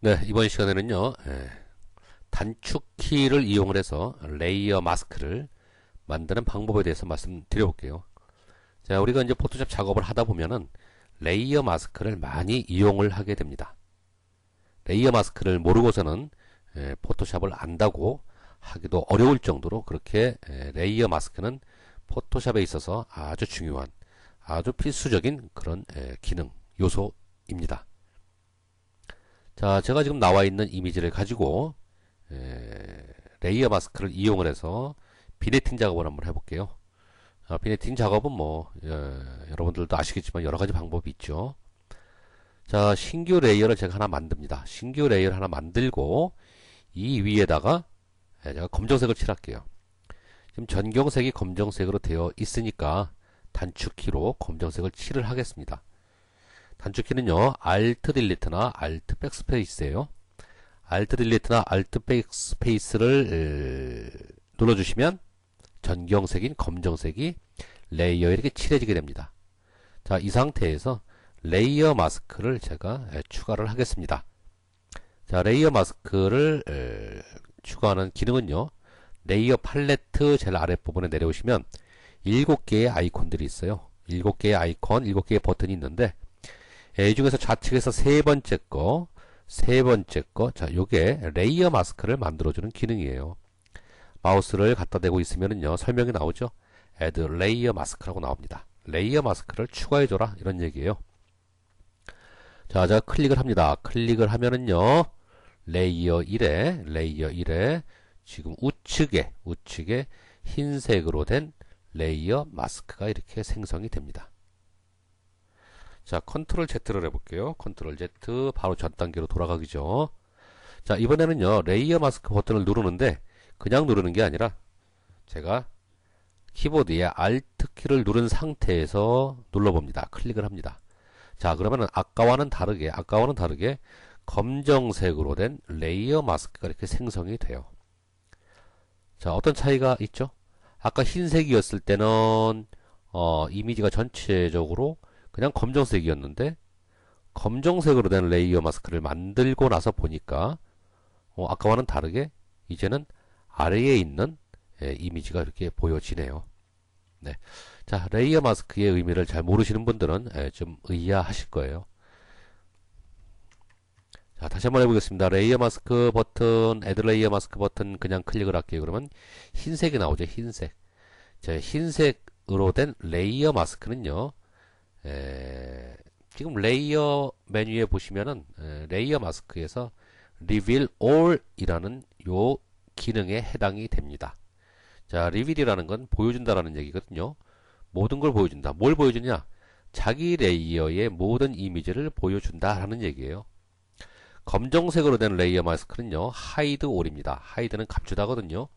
네, 이번 시간에는요, 단축키를 이용을 해서 레이어 마스크를 만드는 방법에 대해서 말씀드려볼게요. 자, 우리가 이제 포토샵 작업을 하다 보면은 레이어 마스크를 많이 이용을 하게 됩니다. 레이어 마스크를 모르고서는 포토샵을 안다고 하기도 어려울 정도로 그렇게 레이어 마스크는 포토샵에 있어서 아주 중요한, 아주 필수적인 그런 기능, 요소입니다. 자, 제가 지금 나와 있는 이미지를 가지고 레이어 마스크를 이용을 해서 비네팅 작업을 한번 해볼게요. 비네팅 작업은 뭐 여러분들도 아시겠지만 여러 가지 방법이 있죠. 자, 신규 레이어를 제가 하나 만듭니다. 신규 레이어를 하나 만들고 이 위에다가 제가 검정색을 칠할게요. 지금 전경색이 검정색으로 되어 있으니까 단축키로 검정색을 칠을 하겠습니다. 단축키는요, Alt 딜리트나 Alt 백스페이스예요. Alt 딜리트나 Alt 백스페이스를 눌러주시면 전경색인 검정색이 레이어에 이렇게 칠해지게 됩니다. 자, 이 상태에서 레이어 마스크를 제가 추가를 하겠습니다. 자, 레이어 마스크를 추가하는 기능은요, 레이어 팔레트 제일 아랫부분에 내려오시면 7개의 아이콘들이 있어요. 7개의 아이콘, 7개의 버튼이 있는데 이 중에서 좌측에서 세 번째 거, 자, 요게 레이어 마스크를 만들어주는 기능이에요. 마우스를 갖다 대고 있으면은요, 설명이 나오죠? Add Layer Mask라고 나옵니다. 레이어 마스크를 추가해줘라, 이런 얘기예요. 자, 제가 클릭을 합니다. 클릭을 하면은요, 레이어 1에 지금 우측에 흰색으로 된 레이어 마스크가 이렇게 생성이 됩니다. 자, 컨트롤 Z를 해볼게요. 컨트롤 Z, 바로 전 단계로 돌아가기죠. 자, 이번에는요, 레이어 마스크 버튼을 누르는데, 그냥 누르는 게 아니라, 제가 키보드에 Alt 키를 누른 상태에서 눌러봅니다. 클릭을 합니다. 자, 그러면은 아까와는 다르게, 검정색으로 된 레이어 마스크가 이렇게 생성이 돼요. 자, 어떤 차이가 있죠? 아까 흰색이었을 때는, 이미지가 전체적으로 그냥 검정색이었는데 검정색으로 된 레이어 마스크를 만들고 나서 보니까 아까와는 다르게 이제는 아래에 있는 이미지가 이렇게 보여지네요. 네. 자, 레이어 마스크의 의미를 잘 모르시는 분들은 좀 의아하실 거예요. 자, 다시 한번 해보겠습니다. 레이어 마스크 버튼, 애드 레이어 마스크 버튼 그냥 클릭을 할게요. 그러면 흰색이 나오죠. 흰색. 자, 흰색으로 된 레이어 마스크는요, 지금 레이어 메뉴에 보시면은 레이어 마스크에서 Reveal All 이라는 요 기능에 해당이 됩니다. 자, Reveal이라는 건 보여준다라는 얘기거든요. 모든 걸 보여준다. 뭘 보여주냐? 자기 레이어의 모든 이미지를 보여준다라는 얘기예요. 검정색으로 된 레이어 마스크는요, Hide All입니다. Hide는 감추다거든요.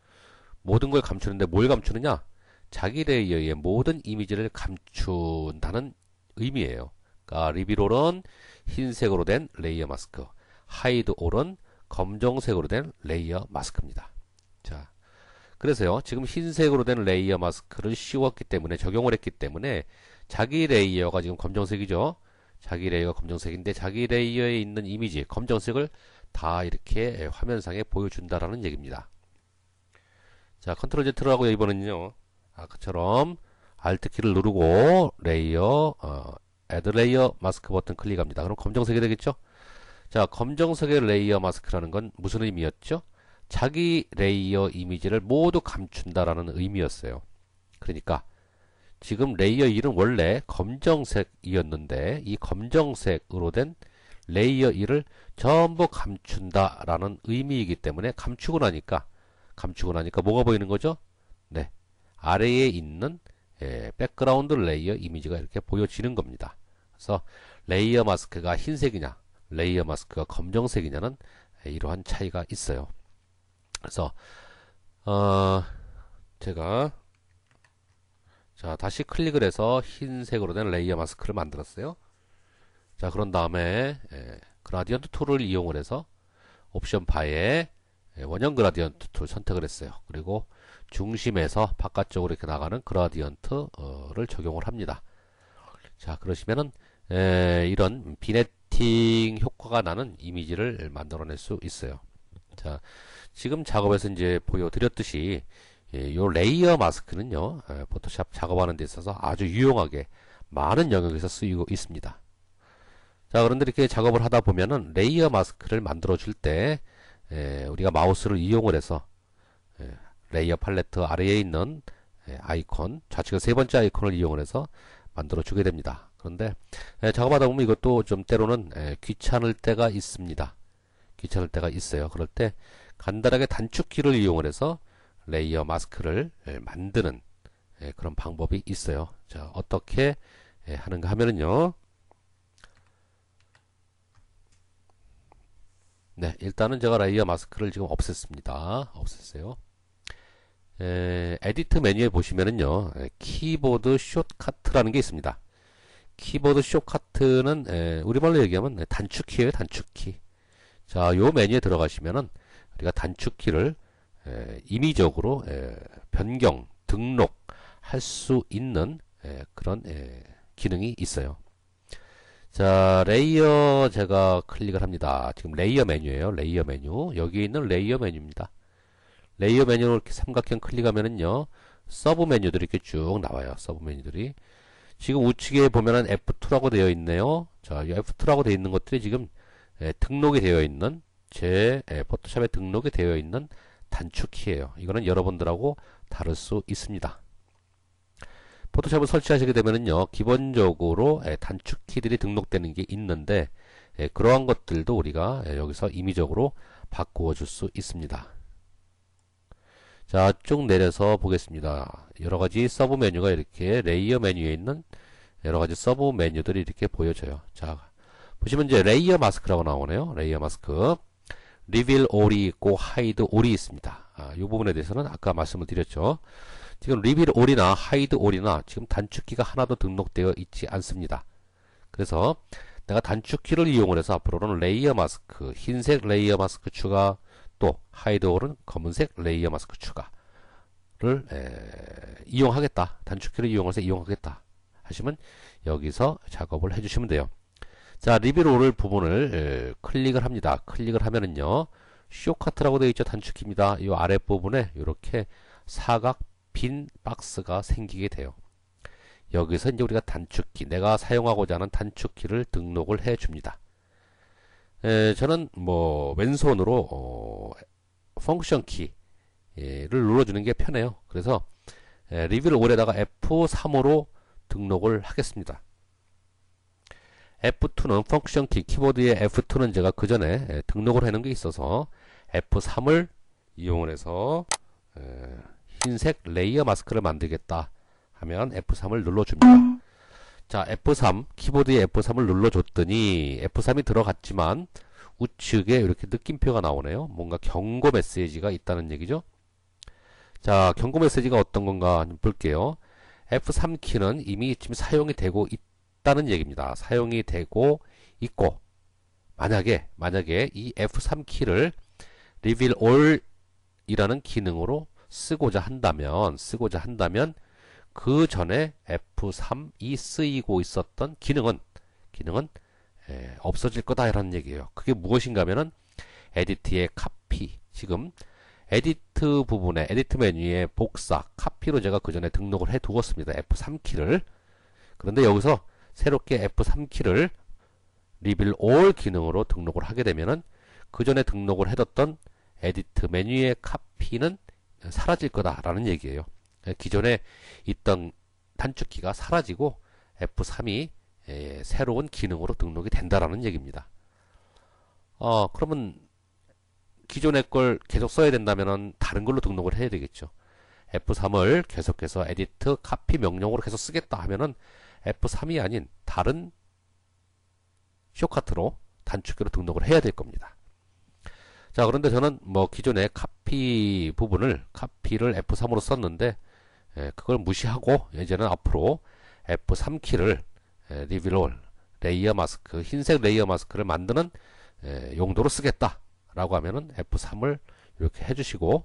모든 걸 감추는데 뭘 감추느냐? 자기 레이어의 모든 이미지를 감춘다는 의미예요. 그러니까 리비롤은 흰색으로 된 레이어 마스크, 하이드 올은 검정색으로 된 레이어 마스크입니다. 자, 그래서요, 지금 흰색으로 된 레이어 마스크를 씌웠기 때문에, 적용을 했기 때문에 자기 레이어가 지금 검정색이죠. 자기 레이어가 검정색인데 자기 레이어에 있는 이미지, 검정색을 다 이렇게 화면상에 보여준다라는 얘기입니다. 자, 컨트롤 Z로 하고요. 이번엔요, 아까처럼 Alt 키를 누르고 레이어, Add Layer 마스크 버튼 클릭합니다. 그럼 검정색이 되겠죠? 자, 검정색의 레이어 마스크라는 건 무슨 의미였죠? 자기 레이어 이미지를 모두 감춘다라는 의미였어요. 그러니까 지금 레이어 1은 원래 검정색이었는데 이 검정색으로 된 레이어 1을 전부 감춘다라는 의미이기 때문에 감추고 나니까 뭐가 보이는 거죠? 네, 아래에 있는 백그라운드 레이어 이미지가 이렇게 보여지는 겁니다. 그래서 레이어 마스크가 흰색이냐, 레이어 마스크가 검정색이냐는 이러한 차이가 있어요. 그래서 제가 자, 다시 클릭을 해서 흰색으로 된 레이어 마스크를 만들었어요. 자, 그런 다음에 그라디언트 툴을 이용을 해서 옵션 바에 원형 그라디언트 툴 선택을 했어요. 그리고 중심에서 바깥쪽으로 이렇게 나가는 그라디언트를 적용을 합니다. 자, 그러시면은 이런 에디팅 효과가 나는 이미지를 만들어낼 수 있어요. 자, 지금 작업에서 이제 보여드렸듯이 요 레이어 마스크는요, 포토샵 작업하는 데 있어서 아주 유용하게 많은 영역에서 쓰이고 있습니다. 자, 그런데 이렇게 작업을 하다 보면은 레이어 마스크를 만들어 줄 때 우리가 마우스를 이용을 해서 레이어 팔레트 아래에 있는 아이콘, 좌측의 세 번째 아이콘을 이용을 해서 만들어 주게 됩니다. 그런데 작업하다 보면 이것도 좀 때로는 귀찮을 때가 있습니다. 귀찮을 때가 있어요. 그럴 때 간단하게 단축키를 이용을 해서 레이어 마스크를 만드는 그런 방법이 있어요. 자, 어떻게 하는가 하면은요. 네, 일단은 제가 레이어 마스크를 지금 없앴습니다. 없앴어요. 에디트 메뉴에 보시면은요, 키보드 숏카트라는 게 있습니다. 키보드 숏카트는 우리말로 얘기하면 단축키예요, 단축키. 자, 요 메뉴에 들어가시면은 우리가 단축키를 임의적으로 변경, 등록할 수 있는 그런 기능이 있어요. 자, 레이어 제가 클릭을 합니다. 지금 레이어 메뉴예요. 레이어 메뉴. 여기 있는 레이어 메뉴입니다. 레이어 메뉴를 이렇게 삼각형 클릭하면은요, 서브 메뉴들이 이렇게 쭉 나와요. 서브 메뉴들이. 지금 우측에 보면은 F2라고 되어 있네요. 자, 이 F2라고 되어 있는 것들이 지금 등록이 되어 있는 제 포토샵에 등록이 되어 있는 단축키예요. 이거는 여러분들하고 다를 수 있습니다. 포토샵을 설치하시게 되면은요, 기본적으로 단축키들이 등록되는 게 있는데 그러한 것들도 우리가 여기서 임의적으로 바꾸어 줄 수 있습니다. 자, 쭉 내려서 보겠습니다. 여러가지 서브 메뉴가 이렇게 레이어 메뉴에 있는 여러가지 서브 메뉴들이 이렇게 보여져요. 자, 보시면 이제 레이어 마스크라고 나오네요. 레이어 마스크. 리빌 올이 있고 하이드 올이 있습니다. 이 부분에 대해서는 아까 말씀을 드렸죠. 지금 리빌 올이나 하이드 올이나 지금 단축키가 하나도 등록되어 있지 않습니다. 그래서 내가 단축키를 이용을 해서 앞으로는 레이어 마스크, 흰색 레이어 마스크 추가, 또 하이드 올은 검은색 레이어 마스크 추가를 이용하겠다. 단축키를 이용해서 이용하겠다 하시면 여기서 작업을 해주시면 돼요. 자, 리빌 올 부분을 클릭을 합니다. 클릭을 하면은요, 쇼카트라고 되어 있죠. 단축키입니다. 이 아랫부분에 이렇게 사각 빈 박스가 생기게 돼요. 여기서 이제 우리가 단축키, 내가 사용하고자 하는 단축키를 등록을 해 줍니다. 저는 뭐 왼손으로 펑션 키를 눌러주는 게 편해요. 그래서 리빌 올에다가 F3으로 등록을 하겠습니다. F2는 펑션 키, 키보드의 F2는 제가 그 전에 등록을 해놓은 게 있어서 F3을 이용을 해서 흰색 레이어 마스크를 만들겠다 하면 F3을 눌러줍니다. 자, F3, 키보드에 F3을 눌러줬더니 F3이 들어갔지만 우측에 이렇게 느낌표가 나오네요. 뭔가 경고 메시지가 있다는 얘기죠. 자, 경고 메시지가 어떤 건가 볼게요. F3 키는 이미 지금 사용이 되고 있다는 얘기입니다. 사용이 되고 있고, 만약에 이 F3 키를 reveal all 이라는 기능으로 쓰고자 한다면 그 전에 F3이 쓰이고 있었던 기능은 없어질 거다라는 얘기예요. 그게 무엇인가 하면은 에디트의 카피, 지금 에디트 부분에 에디트 메뉴에 복사, 카피로 제가 그 전에 등록을 해 두었습니다. F3 키를. 그런데 여기서 새롭게 F3 키를 reveal all 기능으로 등록을 하게 되면은 그 전에 등록을 해뒀던 에디트 메뉴의 카피는 사라질 거다라는 얘기예요. 기존에 있던 단축키가 사라지고 F3이 새로운 기능으로 등록이 된다라는 얘기입니다. 그러면 기존의 걸 계속 써야 된다면은 다른 걸로 등록을 해야 되겠죠. F3을 계속해서 에디트 카피 명령으로 계속 쓰겠다 하면은 F3이 아닌 다른 쇼카트로 단축키로 등록을 해야 될 겁니다. 자, 그런데 저는 뭐 기존의 카피를 F3으로 썼는데 그걸 무시하고 이제는 앞으로 F3 키를 리빌 올 레이어 마스크, 흰색 레이어 마스크를 만드는 용도로 쓰겠다 라고 하면은 F3을 이렇게 해주시고,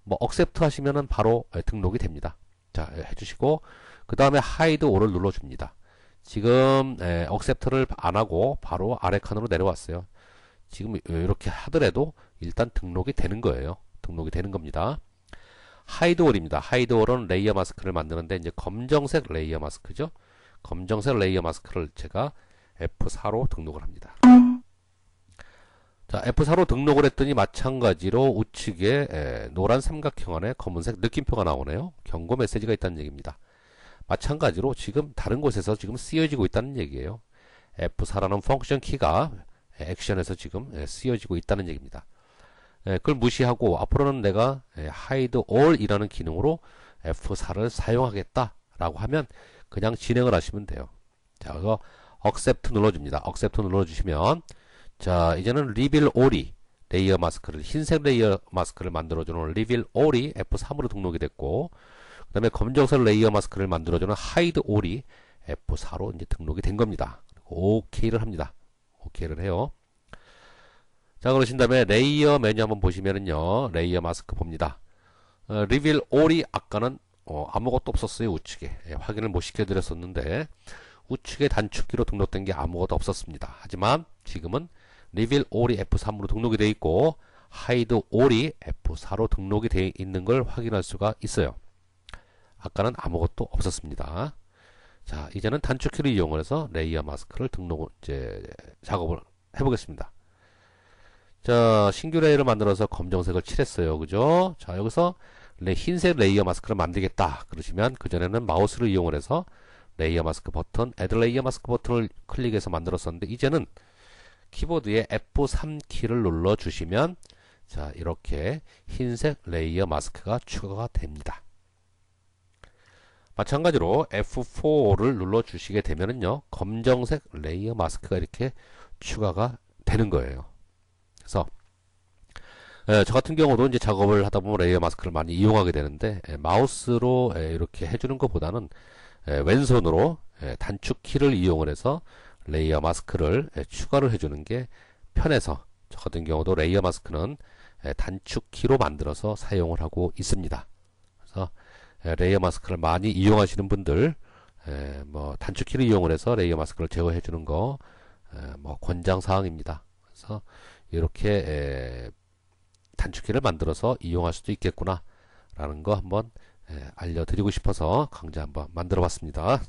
뭐 억셉트 하시면은 바로 등록이 됩니다. 자, 해주시고 그 다음에 하이드 올을 눌러줍니다. 지금 accept를 안 하고 바로 아래 칸으로 내려왔어요. 지금 이렇게 하더라도 일단 등록이 되는 거예요. 등록이 되는 겁니다. 하이드월입니다. 하이드월은 레이어 마스크를 만드는데 이제 검정색 레이어 마스크죠. 검정색 레이어 마스크를 제가 F4로 등록을 합니다. 자, F4로 등록을 했더니 마찬가지로 우측에 노란 삼각형 안에 검은색 느낌표가 나오네요. 경고 메시지가 있다는 얘기입니다. 마찬가지로 지금 다른 곳에서 지금 쓰여지고 있다는 얘기예요. F4라는 펑션 키가 액션에서 지금 쓰여지고 있다는 얘기입니다. 그걸 무시하고 앞으로는 내가 hide all 이라는 기능으로 F4를 사용하겠다라고 하면 그냥 진행을 하시면 돼요. 자, 그래서 accept 눌러줍니다. accept 눌러주시면 자, 이제는 reveal all이 레이어 마스크를 흰색 레이어 마스크를 만들어주는 reveal all이 F3으로 등록이 됐고 그 다음에 검정색 레이어 마스크를 만들어주는 hide all이 F4로 이제 등록이 된 겁니다. OK를 합니다. OK를 해요. 자, 그러신 다음에 레이어 메뉴 한번 보시면은요, 레이어 마스크 봅니다. reveal all이 아까는 아무것도 없었어요. 우측에 확인을 못 시켜드렸었는데 우측에 단축키로 등록된 게 아무것도 없었습니다. 하지만 지금은 reveal all이 F3으로 등록이 되어 있고 hide all이 F4로 등록이 되어 있는 걸 확인할 수가 있어요. 아까는 아무것도 없었습니다. 자, 이제는 단축키를 이용해서 레이어 마스크를 작업을 해보겠습니다. 자, 신규 레이어를 만들어서 검정색을 칠했어요. 그죠? 자, 여기서 흰색 레이어 마스크를 만들겠다. 그러시면 그전에는 마우스를 이용을 해서 레이어 마스크 버튼, Add 레이어 마스크 버튼을 클릭해서 만들었었는데 이제는 키보드에 F3 키를 눌러 주시면 자, 이렇게 흰색 레이어 마스크가 추가가 됩니다. 마찬가지로 F4를 눌러 주시게 되면은요, 검정색 레이어 마스크가 이렇게 추가가 되는 거예요. 그래서 저 같은 경우도 이제 작업을 하다 보면 레이어 마스크를 많이 이용하게 되는데 마우스로 이렇게 해주는 것보다는 왼손으로 단축 키를 이용을 해서 레이어 마스크를 추가를 해주는 게 편해서 저 같은 경우도 레이어 마스크는 단축 키로 만들어서 사용을 하고 있습니다. 그래서 레이어 마스크를 많이 이용하시는 분들 뭐 단축 키를 이용을 해서 레이어 마스크를 제거해 주는 거 뭐 권장 사항입니다. 그래서 이렇게 단축키를 만들어서 이용할 수도 있겠구나 라는 거 한번 알려드리고 싶어서 강좌 한번 만들어 봤습니다.